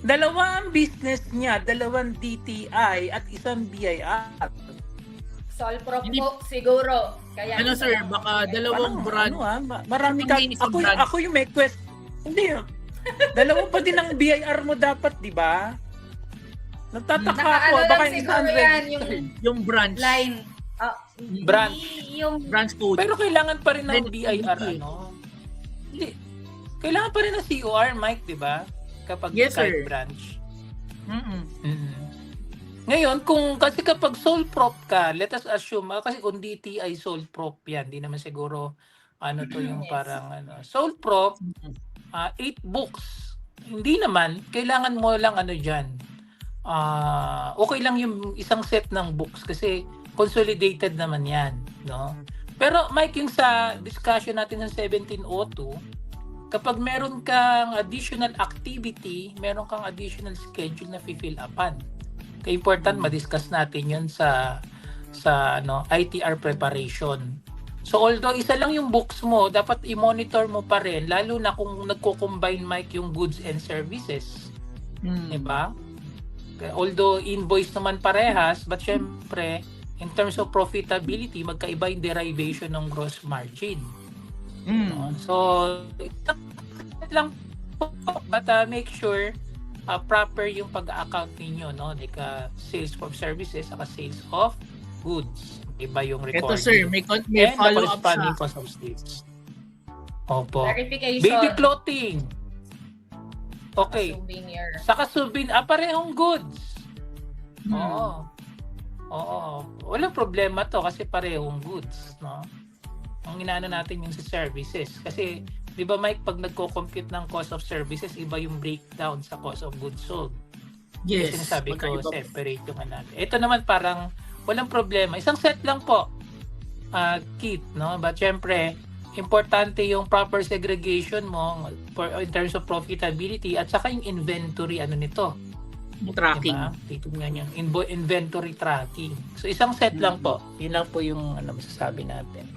Dalawa ang business niya, dalawang DTI at isang BIR. Solprop Hindi- po siguro. Kaya Ano isa sir, lang. baka Okay. dalawang brand. Marami Parang ka. may isang Ako, branch. ako yung may quest. Hindi. Dalawa pa din ang BIR mo dapat, di ba? Nagtataka ako. Nakaano Baka lang yung isa siguro yan, yung unregistered. Yung branch. line. Branch. Yung Branch code. Pero kailangan pa rin ng Then, BIR, hindi. ano? Hindi. Kailangan pa rin ng COR, Mike, di ba? Kapag Yes, kahit sir. branch. Mm-mm. Ngayon, kasi kapag sole prop ka, let us assume, kasi kung DTI sole prop yan, di naman siguro, ano to yung Yes. parang, sole prop, 8 books. Hindi naman, kailangan mo lang dyan. Okay lang yung isang set ng books kasi consolidated naman yan, no? Pero Mike, yung sa discussion natin ng 1702, kapag meron kang additional activity, meron kang additional schedule na fill upan. Kaya important ma-discuss natin 'yon sa ITR preparation. So although isa lang yung books mo, dapat i-monitor mo pa rin lalo na kung nagko-combine Mike yung goods and services. Mm. 'Di ba? Although invoice naman parehas, but syempre in terms of profitability, magkaiba yung derivation ng gross margin. Mm. So, lang po, but make sure proper yung pag-account ninyo, no? Like sales of services at sales of goods. Iba yung recording. Ito sir, may and the follow-up corresponding sa cost of sales. Opo. verification. Baby clothing. Okay. Souvenir. Saka parehong goods. Hmm. Oo. Walang problema to kasi parehong goods, no? Ang inaano natin yung sa services. Kasi, di ba Mike, pag nagko-compute ng cost of services, iba yung breakdown sa cost of goods sold. Yes. Kasi sinasabi ko, magkaiba. separate yung natin. Ito naman parang walang problema. Isang set lang po, Keith, no? But syempre, importante yung proper segregation mo in terms of profitability at saka yung inventory, nito. Tracking. Diba? Titignan yung inventory tracking. So, isang set lang po. Yun lang po yung masasabi natin.